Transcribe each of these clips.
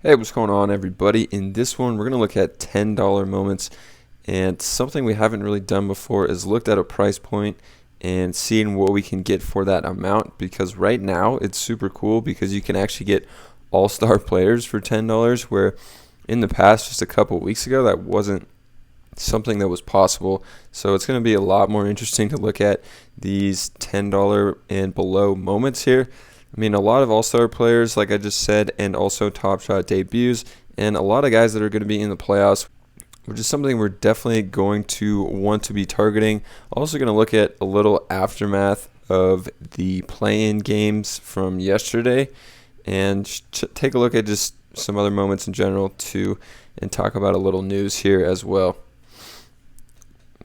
Hey, what's going on, everybody? In this one, we're going to look at $10 moments, and something we haven't really done before is looked at a price point and seeing what we can get for that amount, because right now it's super cool because you can actually get all-star players for $10, where in the past, just a couple of weeks ago, that wasn't something that was possible. So it's going to be a lot more interesting to look at these $10 and below moments here. I mean, a lot of all-star players, like I just said, and also Top Shot debuts, and a lot of guys that are going to be in the playoffs, which is something we're definitely going to want to be targeting. Also going to look at a little aftermath of the play-in games from yesterday, and take a look at just some other moments in general too, and talk about a little news here as well.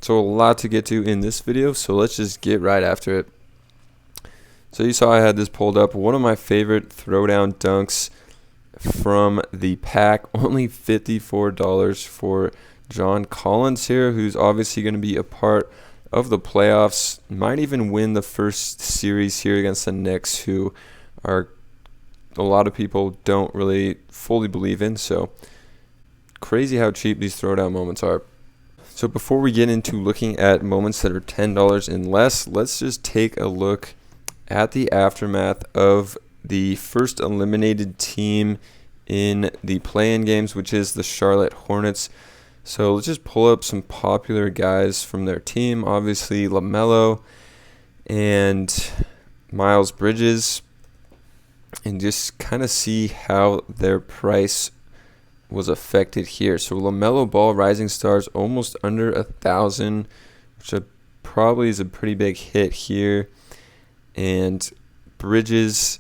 So a lot to get to in this video, so let's just get right after it. So you saw I had this pulled up. One of my favorite throwdown dunks from the pack. Only $54 for John Collins here, who's obviously going to be a part of the playoffs. Might even win the first series here against the Knicks, who are a lot of people don't really fully believe in. So crazy how cheap these throwdown moments are. So before we get into looking at moments that are $10 and less, let's just take a look at the aftermath of the first eliminated team in the play-in games, which is the Charlotte Hornets. So let's just pull up some popular guys from their team. Obviously, LaMelo and Miles Bridges, and just kind of see how their price was affected here. So LaMelo Ball, Rising Stars, almost under 1,000, which probably is a pretty big hit here. And Bridges,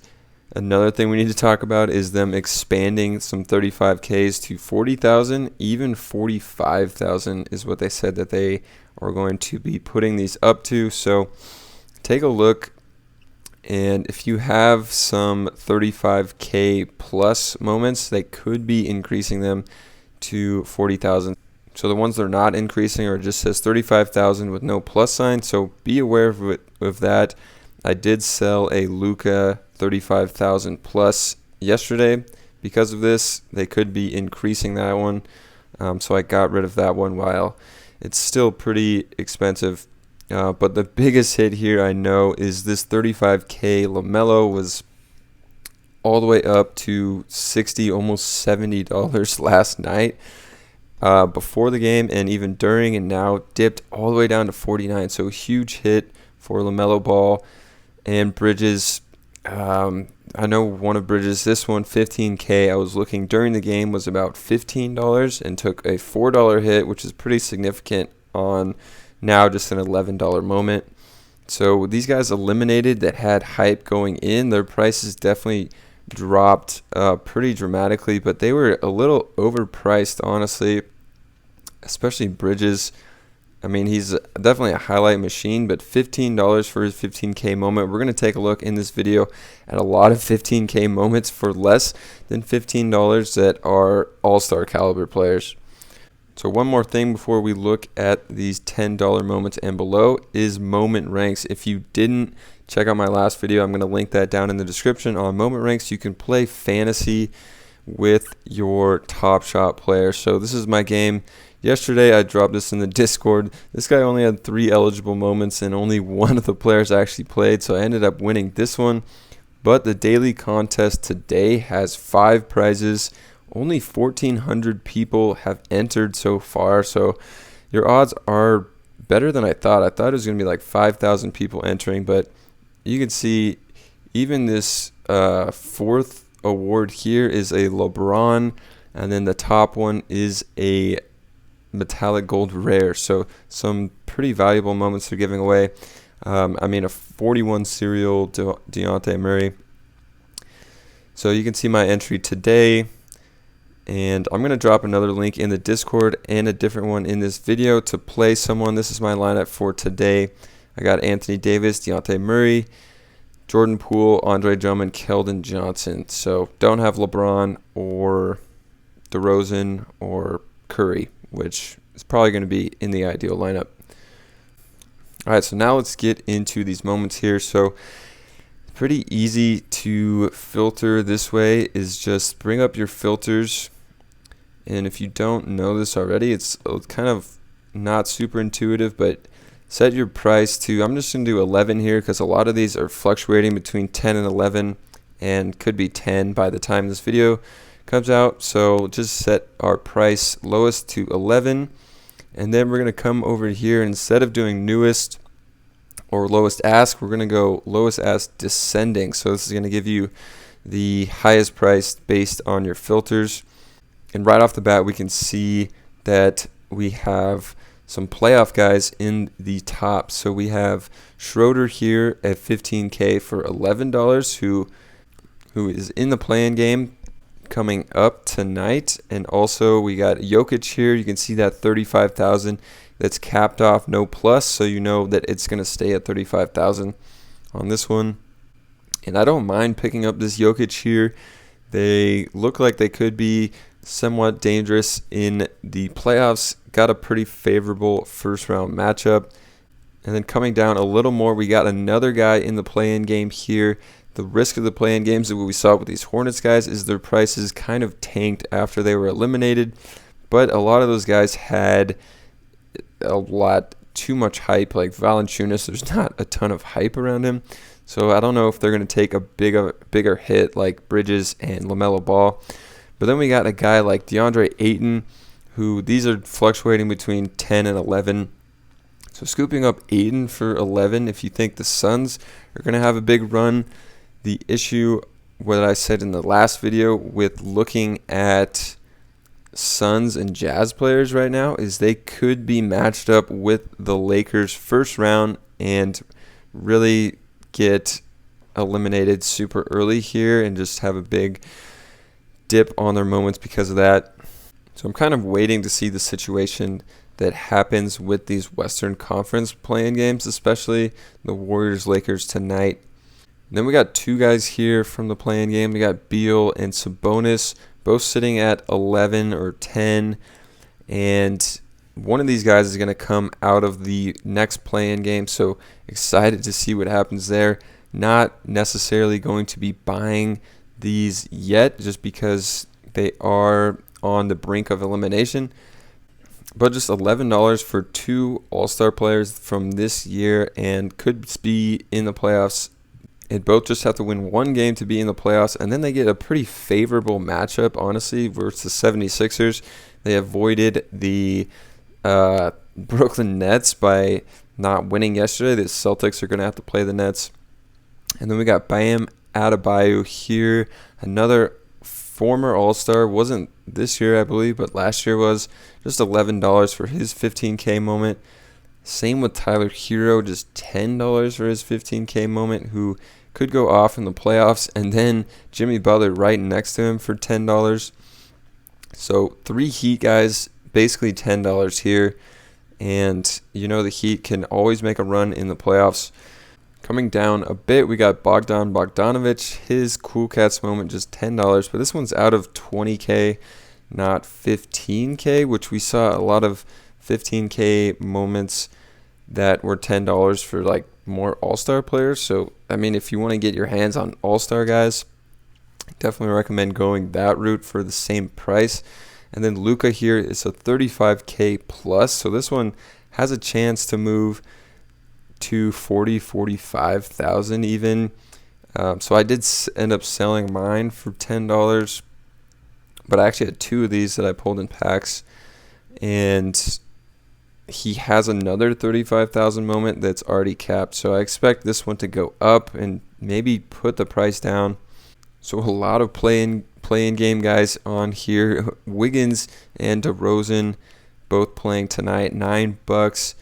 another thing we need to talk about is them expanding some 35Ks to 40,000, even 45,000 is what they said that they are going to be putting these up to. So take a look, and if you have some 35K plus moments, they could be increasing them to 40,000. So the ones that are not increasing are just says 35,000 with no plus sign, so be aware of that. I did sell a Luka 35,000 plus yesterday because of this. They could be increasing that one, so I got rid of that one while it's still pretty expensive. But the biggest hit here I know is this 35K LaMelo was all the way up to $60, almost $70 last night before the game, and even during, and now dipped all the way down to 49. So a huge hit for LaMelo Ball. And Bridges, I know one of Bridges, this one, 15K, I was looking during the game, was about $15 and took a $4 hit, which is pretty significant on now just an $11 moment. So these guys eliminated that had hype going in, their prices definitely dropped pretty dramatically, but they were a little overpriced, honestly, especially Bridges. I mean, he's definitely a highlight machine, but $15 for his 15K moment. We're going to take a look in this video at a lot of 15K moments for less than $15 that are all-star caliber players. So one more thing before we look at these $10 moments and below is moment ranks. If you didn't check out my last video, I'm going to link that down in the description on moment ranks. You can play fantasy with your Top Shot player. So this is my game. Yesterday, I dropped this in the Discord. This guy only had 3 eligible moments, and only one of the players actually played, so I ended up winning this one. But the daily contest today has 5 prizes. Only 1,400 people have entered so far, so your odds are better than I thought. I thought it was going to be like 5,000 people entering, but you can see even this 4th award here is a LeBron, and then the top one is a metallic gold rare, so some pretty valuable moments they're giving away. I mean, a 41 serial Dejounte Murray. So you can see my entry today, and I'm going to drop another link in the Discord and a different one in this video to play someone. This is my lineup for today. I got Anthony Davis, Dejounte Murray, Jordan Poole, Andre Drummond, Keldon Johnson. So don't have LeBron or DeRozan or Curry, which is probably going to be in the ideal lineup. All right, so now let's get into these moments here. So Pretty easy to filter this way is just bring up your filters. And if you don't know this already, it's kind of not super intuitive, but set your price to, I'm just going to do 11 here because a lot of these are fluctuating between 10 and 11 and could be 10 by the time this video comes out. So just set our price lowest to 11, and then we're going to come over here. Instead of doing newest or lowest ask, we're going to go lowest ask descending. So this is going to give you the highest price based on your filters. And right off the bat, we can see that we have some playoff guys in the top. So we have Schroeder here at $15K for $11, who is in the play-in game coming up tonight. And also we got Jokic here. You can see that 35,000 that's capped off, no plus, so you know that it's going to stay at 35,000 on this one. And I don't mind picking up this Jokic here. They look like they could be somewhat dangerous in the playoffs. Got a pretty favorable first round matchup. And then coming down a little more, we got another guy in the play-in game here. The risk of the play-in games that we saw with these Hornets guys is their prices kind of tanked after they were eliminated. But a lot of those guys had a lot too much hype. Like Valanciunas, there's not a ton of hype around him. So I don't know if they're going to take a bigger hit like Bridges and LaMelo Ball. But then we got a guy like DeAndre Ayton, who these are fluctuating between 10 and 11. So scooping up Ayton for 11 if you think the Suns are going to have a big run. The issue, what I said in the last video with looking at Suns and Jazz players right now, is they could be matched up with the Lakers first round and really get eliminated super early here and just have a big dip on their moments because of that. So I'm kind of waiting to see the situation that happens with these Western Conference play-in games, especially the Warriors-Lakers tonight. And then we got two guys here from the play-in game. We got Beal and Sabonis, both sitting at 11 or 10. And one of these guys is going to come out of the next play-in game, so excited to see what happens there. Not necessarily going to be buying these yet just because they are on the brink of elimination, but just $11 for two all-star players from this year and could be in the playoffs. And both just have to win one game to be in the playoffs, and then they get a pretty favorable matchup, honestly, versus the 76ers. They avoided the Brooklyn Nets by not winning yesterday. The Celtics are going to have to play the Nets. And then we got Bam Adebayo here, another former All-Star, wasn't this year I believe, but last year was, just $11 for his 15K moment. Same with Tyler Hero, just $10 for his 15K moment, who could go off in the playoffs, and then Jimmy Butler right next to him for $10. So three Heat guys, basically $10 here, and you know the Heat can always make a run in the playoffs. Coming down a bit, we got Bogdan Bogdanovich. His Cool Cats moment, just $10. But this one's out of 20K, not 15K, which we saw a lot of 15K moments that were $10 for like more all-star players. So, I mean, if you want to get your hands on all-star guys, definitely recommend going that route for the same price. And then Luka here is a 35K plus. So this one has a chance to move to 45,000 even. So I did end up selling mine for $10, but I actually had two of these that I pulled in packs, and he has another 35,000 moment that's already capped. So I expect this one to go up and maybe put the price down. So a lot of play-in game guys on here. Wiggins and DeRozan both playing tonight, $9.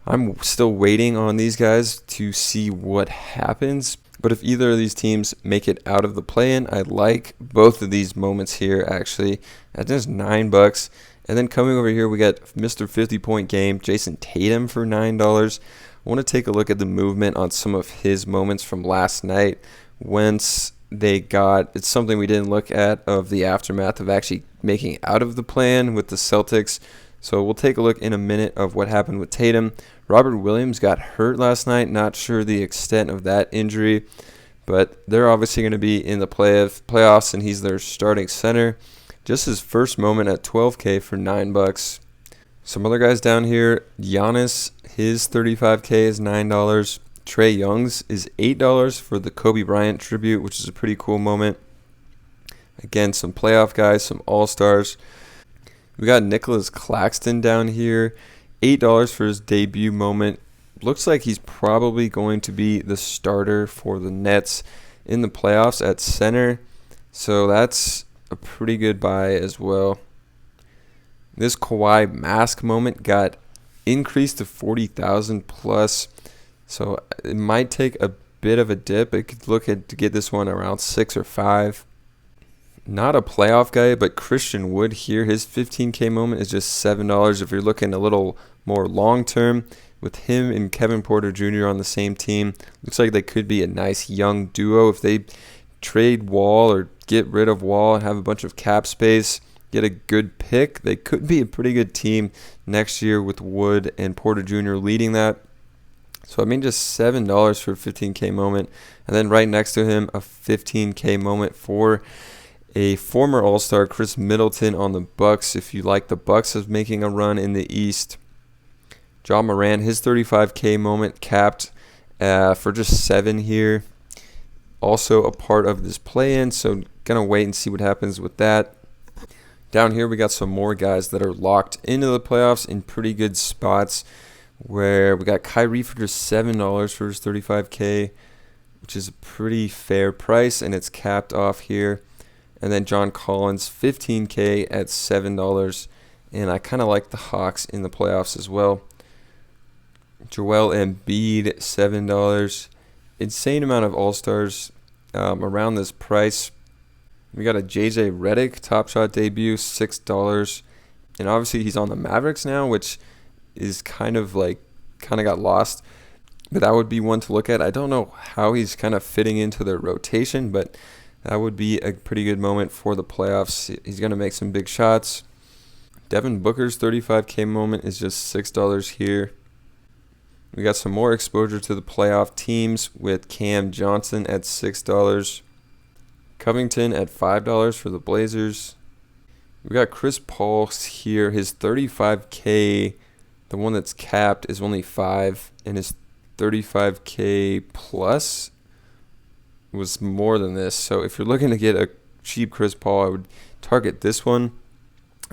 I'm still waiting on these guys to see what happens. But if either of these teams make it out of the play-in, I like both of these moments here, actually, at just $9. And then coming over here, we got Mr. 50-point game, Jason Tatum for $9. I want to take a look at the movement on some of his moments from last night. Once they got, it's something we didn't look at, of the aftermath of actually making out of the play-in with the Celtics So we'll take a look in a minute of what happened with Tatum. Robert Williams got hurt last night. Not sure the extent of that injury, but they're obviously going to be in the playoffs, and he's their starting center. Just his first moment at $12K for $9. Some other guys down here, Giannis, his $35K is $9. Trae Young's is $8 for the Kobe Bryant tribute, which is a pretty cool moment. Again, some playoff guys, some all-stars. We got Nicholas Claxton down here, $8 for his debut moment. Looks like he's probably going to be the starter for the Nets in the playoffs at center. So that's a pretty good buy as well. This Kawhi mask moment got increased to 40,000 plus. So it might take a bit of a dip. It could look at to get this one around 6 or 5. Not a playoff guy, but Christian Wood here. His 15K moment is just $7 if you're looking a little more long term. With him and Kevin Porter Jr. on the same team, looks like they could be a nice young duo. If they trade Wall or get rid of Wall and have a bunch of cap space, get a good pick, they could be a pretty good team next year with Wood and Porter Jr. leading that. So I mean, just $7 for a 15K moment. And then right next to him, a 15K moment for a former All-Star, Chris Middleton on the Bucks. If you like the Bucks as making a run in the East. John Moran, his 35K moment capped for just 7 here. Also a part of this play-in, so gonna wait and see what happens with that. Down here we got some more guys that are locked into the playoffs in pretty good spots, where we got Kyrie for just $7 for his 35K, which is a pretty fair price, and it's capped off here. And then John Collins, 15K at $7, and I kind of like the Hawks in the playoffs as well. Joel Embiid, $7. Insane amount of All-Stars around this price. We got a JJ Redick Top Shot debut, $6. And obviously he's on the Mavericks now, which is kind of got lost. But that would be one to look at. I don't know how he's kind of fitting into their rotation, but that would be a pretty good moment for the playoffs. He's going to make some big shots. Devin Booker's 35K moment is just $6 here. We got some more exposure to the playoff teams with Cam Johnson at $6. Covington at $5 for the Blazers. We got Chris Paul here. His 35K, the one that's capped, is only $5, and his 35K plus was more than this. So if you're looking to get a cheap Chris Paul, I would target this one.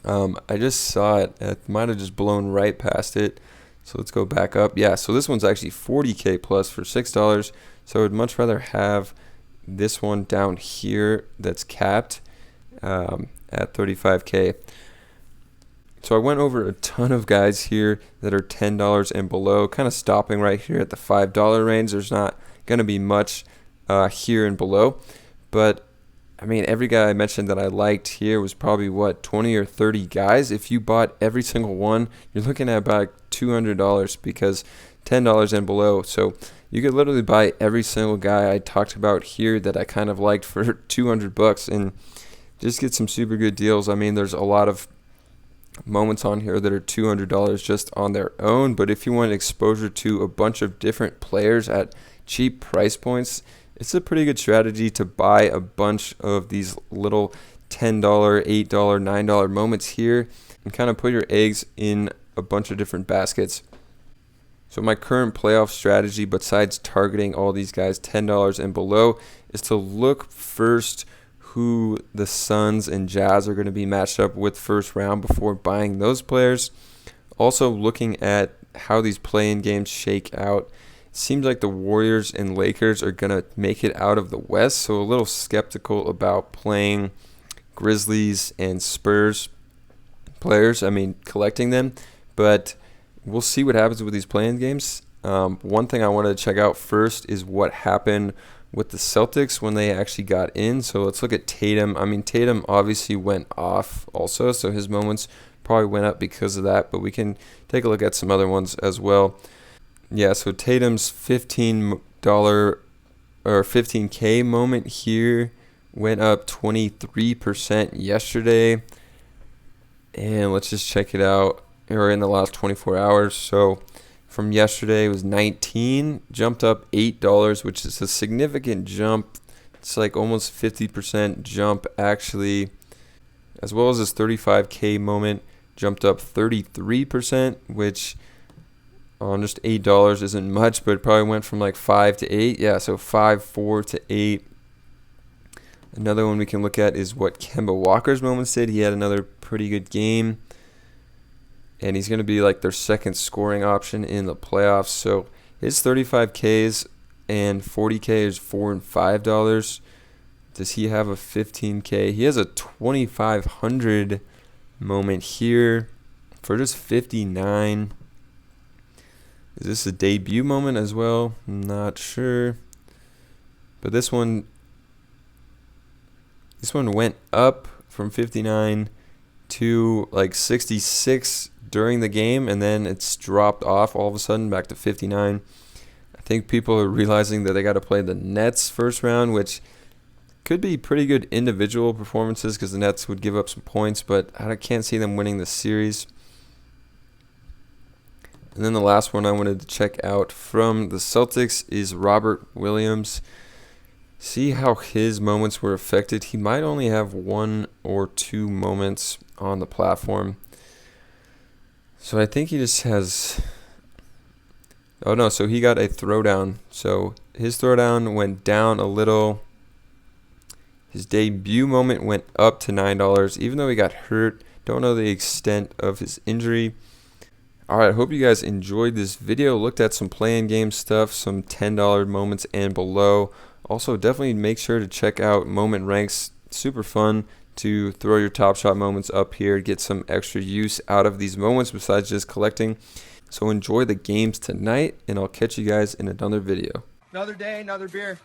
I just saw it. It might have just blown right past it. So let's go back up. Yeah, so this one's actually 40K plus for $6. So I would much rather have this one down here that's capped at 35K. So I went over a ton of guys here that are $10 and below, kind of stopping right here at the $5 range. There's not going to be much here and below. But, I mean, every guy I mentioned that I liked here was probably, 20 or 30 guys. If you bought every single one, you're looking at about $200 because $10 and below. So you could literally buy every single guy I talked about here that I kind of liked for $200 and just get some super good deals. I mean, there's a lot of moments on here that are $200 just on their own. But if you want exposure to a bunch of different players at cheap price points, it's a pretty good strategy to buy a bunch of these little $10, $8, $9 moments here and kind of put your eggs in a bunch of different baskets. So my current playoff strategy, besides targeting all these guys $10 and below, is to look first who the Suns and Jazz are going to be matched up with first round before buying those players. Also looking at how these play-in games shake out. Seems like the Warriors and Lakers are going to make it out of the West, so a little skeptical about playing Grizzlies and Spurs players, collecting them, but we'll see what happens with these play-in games. One thing I wanted to check out first is what happened with the Celtics when they actually got in, so let's look at Tatum. Tatum obviously went off also, so his moments probably went up because of that, but we can take a look at some other ones as well. Yeah, so Tatum's $15 or 15K moment here went up 23% yesterday. And let's just check it out. or in the last 24 hours. So from yesterday it was 19, jumped up $8, which is a significant jump. It's like almost 50% jump actually, as well as this 35K moment jumped up 33%, which on just $8 isn't much, but it probably went from like 5 to 8. Yeah, so 5, 4 to 8. Another one we can look at is what Kemba Walkers moments did. He had another pretty good game, and he's going to be like their second scoring option in the playoffs. So his 35Ks and 40K is $4 and $5. Does he have a 15K? He has a 2,500 moment here for just 59. Is this a debut moment as well? I'm not sure. But this one went up from 59 to like 66 during the game, and then it's dropped off all of a sudden back to 59. I think people are realizing that they got to play the Nets first round, which could be pretty good individual performances because the Nets would give up some points, but I can't see them winning the series. And then the last one I wanted to check out from the Celtics is Robert Williams. See how his moments were affected. He might only have 1 or 2 moments on the platform. So I think he just has... Oh no, so he got a throwdown. So his throwdown went down a little. His debut moment went up to $9, even though he got hurt. Don't know the extent of his injury. Alright, I hope you guys enjoyed this video. Looked at some play-in game stuff, some $10 moments and below. Also, definitely make sure to check out Moment Ranks. Super fun to throw your Top Shot moments up here, get some extra use out of these moments besides just collecting. So enjoy the games tonight, and I'll catch you guys in another video. Another day, another beer.